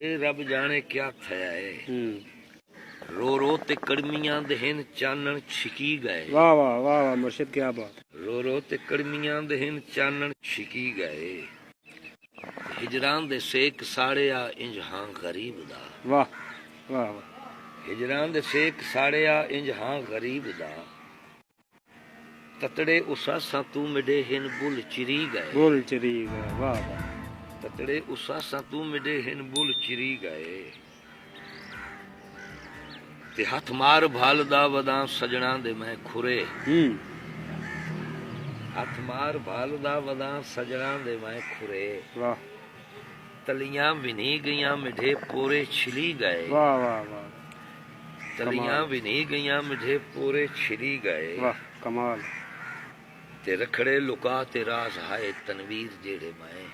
ਇਹ ਰੱਬ ਜਾਣੇ ਕਿਆ ਥਇਆ ਏ रो रो ते कड़मियां दहिन चानन छिकी गए। वाह वाह वाह वाह मुर्शिद क्या बात। रो रो ते कड़मियां दहिन चानन छिकी गए। हिजरान दे सेक साड़िया इंज हां गरीब दा। वाह वाह वाह। हिजरान दे सेक साड़िया इंज हां गरीब दा। ततड़े उसासा तू मिडे हिन बुल चिरी गए। बुल चिरी गए वाह वाह। ततड़े उसासा तू मिडे हिन बुल चिरी गए। ते हथ मार भालदा वदा सजना दे मैं खुरे। हथ मार भालदा वदा सजना दे मैं खुरे। वाह। तलियां विनी गईयां मिठे पोरे छिली गए। वाह वाह वाह। तलियां विनी गईयां मिठे पोरे छिली गए। वाह कमाल। ते रखड़े लुका ते राज हाय तनवीर जेड़े मैं।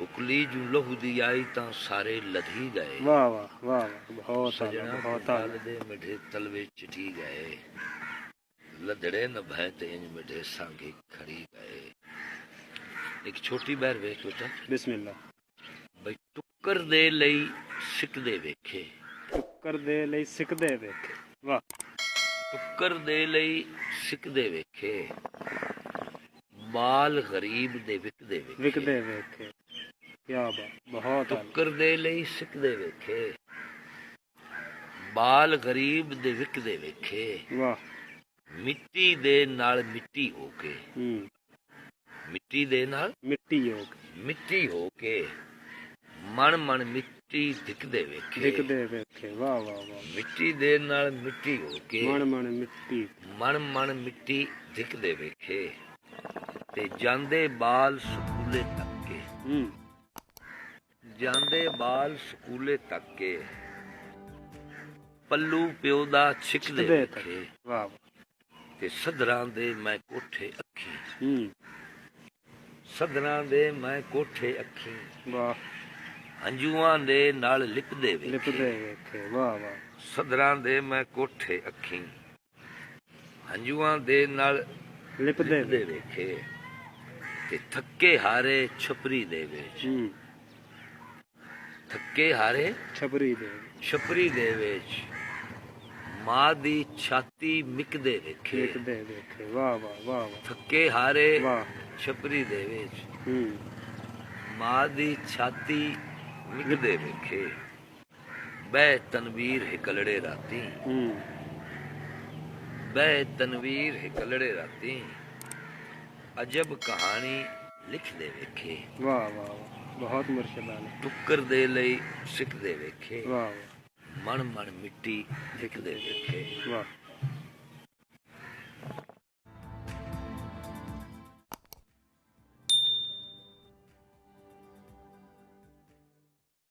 उकली जू लहू दी आई तां सारे लधी गए। वाह वाह वाह बहुत सजना बहुत दे मिठे तलवे चिठी गए। लदड़े न भय ते इंज मिठे सांगे खड़ी गए। एक छोटी बहर वेख बेटा बिस्मिल्लाह। बई टुक्कर दे लई सिकदे वेखे। टुक्कर दे लई सिकदे वेखे वाह। टुक्कर दे लई सिकदे वेखे। बाल गरीब दे विकदे वेखे। विकदे वेखे क्या बात बहुत। टुक्कर दे लई सिकदे वेखे। बाल गरीब दे विकदे वेखे। वाह। मिट्टी दे नाल मिट्टी होके। मिट्टी दे नाल मिट्टी होके। मिट्टी होके मन मन मिट्टी दिखदे वेखे। दिखदे वेखे वाह वाह वाह। मिट्टी दे नाल मिट्टी होके मन मन मिट्टी मन मन मिट्टी दिखदे वेखे। ते जांदे बाल स्कूले तक के। ਜਾਂਦੇ ਬਾਲ ਸਕੂਲੇ ਤੱਕ ਕੇ ਪੱਲੂ ਪਿਓ ਦਾ ਛਿਕਦੇ ਵੇਖੇ। ਵਾਹ। ਤੇ ਸਦਰਾਂ ਦੇ ਮੈਂ ਕੋਠੇ ਅੱਖੀ। ਸਦਰਾਂ ਦੇ ਮੈਂ ਕੋਠੇ ਅੱਖੀ। ਵਾਹ। ਹੰਝੂਆਂ ਦੇ ਨਾਲ ਲਿਪਦੇ ਵੇਖੇ ਵਾਹ ਵਾਹ। ਸਦਰਾਂ ਦੇ ਮੈਂ ਕੋਠੇ ਅੱਖੀ। ਹੰਝੂਆਂ ਦੇ ਨਾਲ ਲਿਪਦੇ ਵੇਖੇ। ਤੇ ਥੱਕੇ ਹਾਰੇ ਛਪਰੀ ਦੇ ਵਿੱਚ। थके हारे छपरी दे विच मां दी छाती मिकदे वेखे। वाह वाह वाह। थके हारे छपरी दे विच मां दी छाती मिकदे वेखे। बह तनवीर हिकलड़े राती। बह तनवीर हिकलड़े राती अजब कहानी लिख दे वेखे। वाह वाह बहुत मुर्शिदाना। टुक्कर दे लई सिकदे वेखे। वाह। मन मन मिट्टी दिखदे वेखे। वाह।